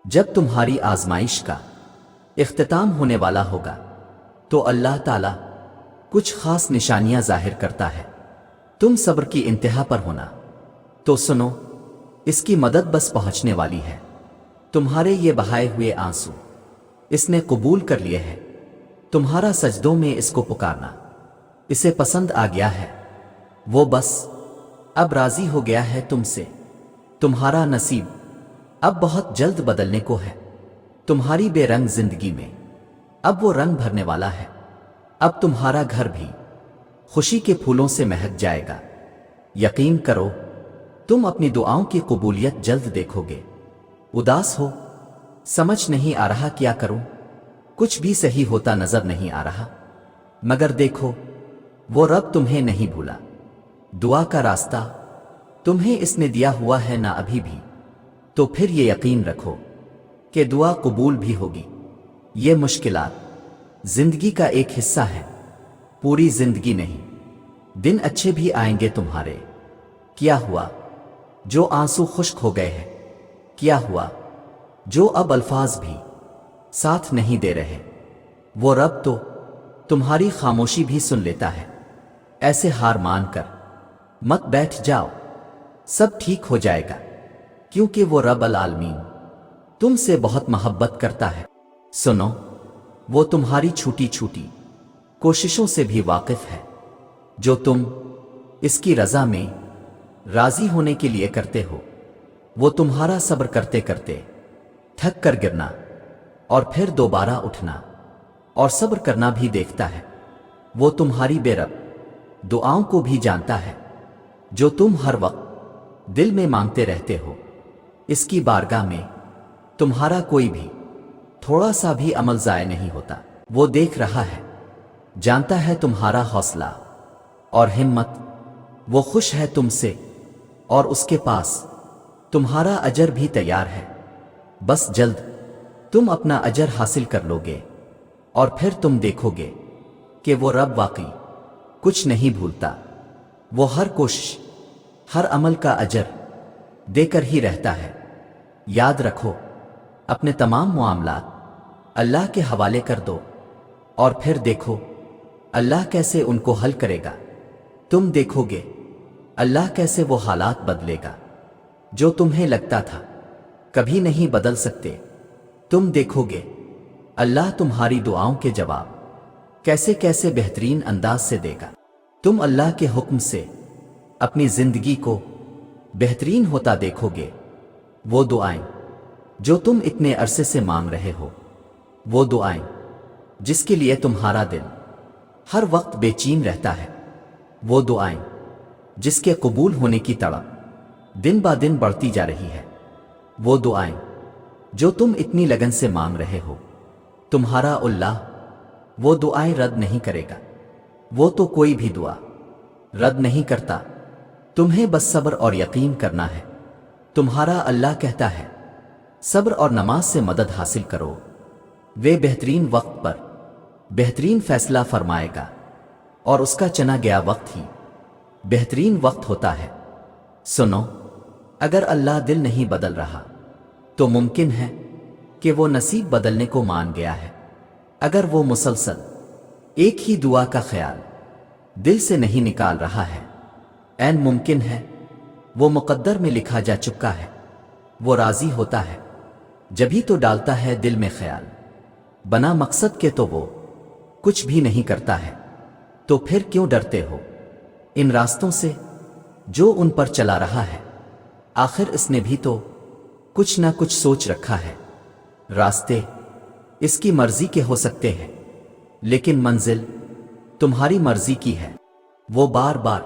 جب تمہاری آزمائش کا اختتام ہونے والا ہوگا تو اللہ تعالیٰ کچھ خاص نشانیاں ظاہر کرتا ہے۔ تم صبر کی انتہا پر ہونا تو سنو، اس کی مدد بس پہنچنے والی ہے۔ تمہارے یہ بہائے ہوئے آنسو اس نے قبول کر لیے ہیں۔ تمہارا سجدوں میں اس کو پکارنا اسے پسند آ گیا ہے۔ وہ بس اب راضی ہو گیا ہے تم سے۔ تمہارا نصیب اب بہت جلد بدلنے کو ہے۔ تمہاری بے رنگ زندگی میں اب وہ رنگ بھرنے والا ہے۔ اب تمہارا گھر بھی خوشی کے پھولوں سے مہک جائے گا۔ یقین کرو، تم اپنی دعاؤں کی قبولیت جلد دیکھو گے۔ اداس ہو، سمجھ نہیں آ رہا کیا کروں، کچھ بھی صحیح ہوتا نظر نہیں آ رہا، مگر دیکھو وہ رب تمہیں نہیں بھولا۔ دعا کا راستہ تمہیں اس نے دیا ہوا ہے نہ ابھی بھی، تو پھر یہ یقین رکھو کہ دعا قبول بھی ہوگی۔ یہ مشکلات زندگی کا ایک حصہ ہے، پوری زندگی نہیں۔ دن اچھے بھی آئیں گے تمہارے۔ کیا ہوا جو آنسو خشک ہو گئے ہیں؟ کیا ہوا جو اب الفاظ بھی ساتھ نہیں دے رہے؟ وہ رب تو تمہاری خاموشی بھی سن لیتا ہے۔ ایسے ہار مان کر مت بیٹھ جاؤ، سب ٹھیک ہو جائے گا، کیونکہ وہ رب العالمین تم سے بہت محبت کرتا ہے۔ سنو، وہ تمہاری چھوٹی چھوٹی کوششوں سے بھی واقف ہے، جو تم اس کی رضا میں راضی ہونے کے لیے کرتے ہو۔ وہ تمہارا صبر کرتے کرتے تھک کر گرنا اور پھر دوبارہ اٹھنا اور صبر کرنا بھی دیکھتا ہے۔ وہ تمہاری بے رب دعاؤں کو بھی جانتا ہے، جو تم ہر وقت دل میں مانگتے رہتے ہو۔ اس کی بارگاہ میں تمہارا کوئی بھی تھوڑا سا بھی عمل ضائع نہیں ہوتا۔ وہ دیکھ رہا ہے، جانتا ہے تمہارا حوصلہ اور ہمت۔ وہ خوش ہے تم سے اور اس کے پاس تمہارا اجر بھی تیار ہے۔ بس جلد تم اپنا اجر حاصل کر لو گے اور پھر تم دیکھو گے کہ وہ رب واقعی کچھ نہیں بھولتا۔ وہ ہر کوشش، ہر عمل کا اجر دے کر ہی رہتا ہے۔ یاد رکھو، اپنے تمام معاملات اللہ کے حوالے کر دو اور پھر دیکھو اللہ کیسے ان کو حل کرے گا۔ تم دیکھو گے اللہ کیسے وہ حالات بدلے گا جو تمہیں لگتا تھا کبھی نہیں بدل سکتے۔ تم دیکھو گے اللہ تمہاری دعاؤں کے جواب کیسے کیسے بہترین انداز سے دے گا۔ تم اللہ کے حکم سے اپنی زندگی کو بہترین ہوتا دیکھو گے۔ وہ دعائیں جو تم اتنے عرصے سے مانگ رہے ہو، وہ دعائیں جس کے لیے تمہارا دل ہر وقت بے چین رہتا ہے، وہ دعائیں جس کے قبول ہونے کی تڑپ دن با دن بڑھتی جا رہی ہے، وہ دعائیں جو تم اتنی لگن سے مانگ رہے ہو، تمہارا اللہ وہ دعائیں رد نہیں کرے گا۔ وہ تو کوئی بھی دعا رد نہیں کرتا، تمہیں بس صبر اور یقین کرنا ہے۔ تمہارا اللہ کہتا ہے صبر اور نماز سے مدد حاصل کرو، وہ بہترین وقت پر بہترین فیصلہ فرمائے گا، اور اس کا چنا گیا وقت ہی بہترین وقت ہوتا ہے۔ سنو، اگر اللہ دل نہیں بدل رہا تو ممکن ہے کہ وہ نصیب بدلنے کو مان گیا ہے۔ اگر وہ مسلسل ایک ہی دعا کا خیال دل سے نہیں نکال رہا ہے، عین ممکن ہے وہ مقدر میں لکھا جا چکا ہے۔ وہ راضی ہوتا ہے جبھی تو ڈالتا ہے دل میں خیال، بنا مقصد کے تو وہ کچھ بھی نہیں کرتا ہے۔ تو پھر کیوں ڈرتے ہو ان راستوں سے جو ان پر چلا رہا ہے؟ آخر اس نے بھی تو کچھ نہ کچھ سوچ رکھا ہے۔ راستے اس کی مرضی کے ہو سکتے ہیں، لیکن منزل تمہاری مرضی کی ہے۔ وہ بار بار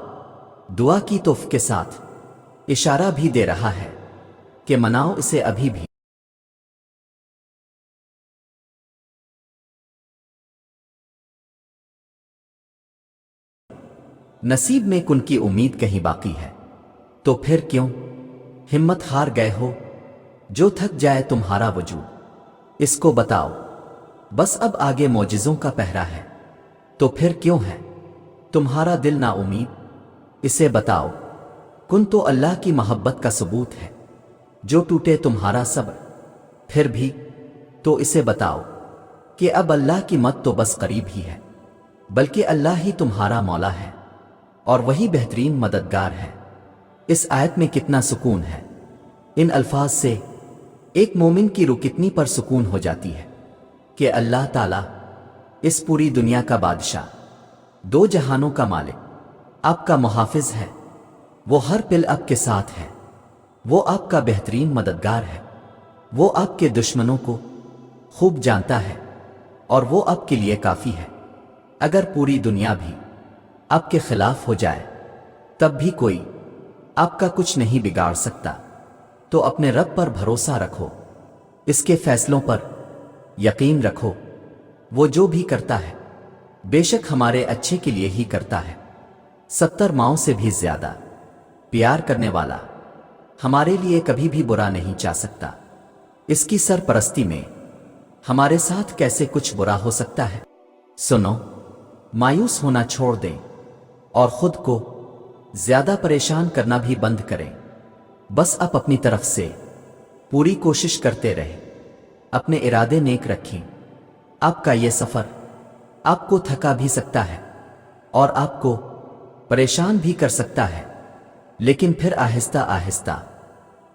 دعا کی توف کے ساتھ اشارہ بھی دے رہا ہے کہ مناؤ اسے ابھی بھی۔ نصیب میں کن کی امید کہیں باقی ہے، تو پھر کیوں ہمت ہار گئے ہو؟ جو تھک جائے تمہارا وجود اس کو بتاؤ، بس اب آگے معجزوں کا پہرا ہے۔ تو پھر کیوں ہے تمہارا دل نا امید؟ اسے بتاؤ، کن تو اللہ کی محبت کا ثبوت ہے۔ جو ٹوٹے تمہارا صبر پھر بھی تو اسے بتاؤ کہ اب اللہ کی مت تو بس قریب ہی ہے، بلکہ اللہ ہی تمہارا مولا ہے اور وہی بہترین مددگار ہے۔ اس آیت میں کتنا سکون ہے! ان الفاظ سے ایک مومن کی روح کتنی پر سکون ہو جاتی ہے کہ اللہ تعالیٰ اس پوری دنیا کا بادشاہ، دو جہانوں کا مالک، آپ کا محافظ ہے۔ وہ ہر پل آپ کے ساتھ ہے، وہ آپ کا بہترین مددگار ہے، وہ آپ کے دشمنوں کو خوب جانتا ہے اور وہ آپ کے لیے کافی ہے۔ اگر پوری دنیا بھی آپ کے خلاف ہو جائے تب بھی کوئی آپ کا کچھ نہیں بگاڑ سکتا۔ تو اپنے رب پر بھروسہ رکھو، اس کے فیصلوں پر یقین رکھو۔ وہ جو بھی کرتا ہے بے شک ہمارے اچھے کے لیے ہی کرتا ہے۔ 70 ماؤں سے بھی زیادہ پیار کرنے والا ہمارے لیے کبھی بھی برا نہیں چاہ سکتا۔ اس کی سرپرستی میں ہمارے ساتھ کیسے کچھ برا ہو سکتا ہے؟ سنو، مایوس ہونا چھوڑ دیں اور خود کو زیادہ پریشان کرنا بھی بند کریں۔ بس آپ اپنی طرف سے پوری کوشش کرتے رہیں، اپنے ارادے نیک رکھیں۔ آپ کا یہ سفر آپ کو تھکا بھی سکتا ہے اور آپ کو پریشان بھی کر سکتا ہے، لیکن پھر آہستہ آہستہ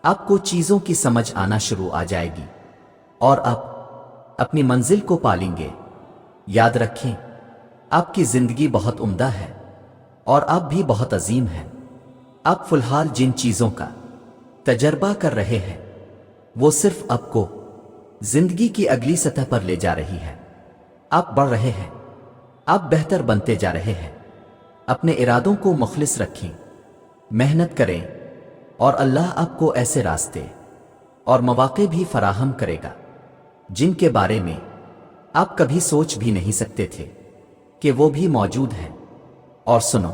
آپ کو چیزوں کی سمجھ آنا شروع آ جائے گی اور آپ اپنی منزل کو پالیں گے۔ یاد رکھیں، آپ کی زندگی بہت عمدہ ہے اور آپ بھی بہت عظیم ہیں۔ آپ فی الحال جن چیزوں کا تجربہ کر رہے ہیں وہ صرف آپ کو زندگی کی اگلی سطح پر لے جا رہی ہے۔ آپ بڑھ رہے ہیں، آپ بہتر بنتے جا رہے ہیں۔ اپنے ارادوں کو مخلص رکھیں، محنت کریں اور اللہ آپ کو ایسے راستے اور مواقع بھی فراہم کرے گا جن کے بارے میں آپ کبھی سوچ بھی نہیں سکتے تھے کہ وہ بھی موجود ہیں۔ اور سنو،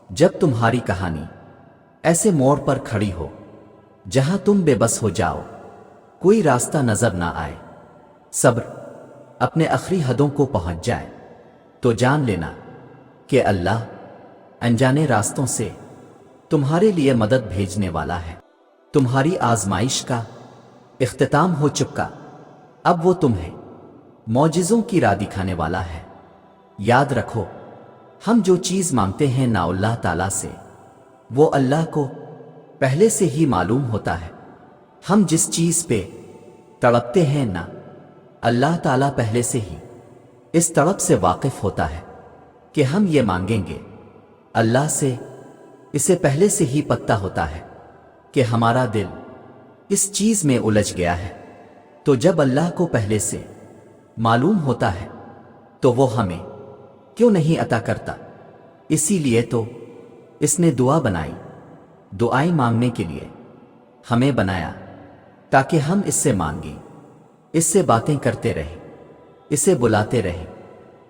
جب تمہاری کہانی ایسے موڑ پر کھڑی ہو جہاں تم بے بس ہو جاؤ، کوئی راستہ نظر نہ آئے، صبر اپنے آخری حدوں کو پہنچ جائے، تو جان لینا کہ اللہ انجانے راستوں سے تمہارے لیے مدد بھیجنے والا ہے۔ تمہاری آزمائش کا اختتام ہو چکا، اب وہ تمہیں معجزوں کی راہ دکھانے والا ہے۔ یاد رکھو، ہم جو چیز مانگتے ہیں نا اللہ تعالیٰ سے، وہ اللہ کو پہلے سے ہی معلوم ہوتا ہے۔ ہم جس چیز پہ تڑپتے ہیں نا، اللہ تعالیٰ پہلے سے ہی اس تڑپ سے واقف ہوتا ہے کہ ہم یہ مانگیں گے۔ اللہ سے اسے پہلے سے ہی پتہ ہوتا ہے کہ ہمارا دل اس چیز میں الجھ گیا ہے، تو جب اللہ کو پہلے سے معلوم ہوتا ہے تو وہ ہمیں کیوں نہیں عطا کرتا؟ اسی لیے تو اس نے دعا بنائی، دعائیں مانگنے کے لیے ہمیں بنایا، تاکہ ہم اس سے مانگیں، اس سے باتیں کرتے رہیں، اسے بلاتے رہیں،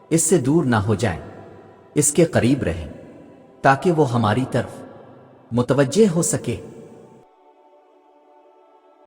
اس سے دور نہ ہو جائیں، اس کے قریب رہیں، تاکہ وہ ہماری طرف متوجہ ہو سکے۔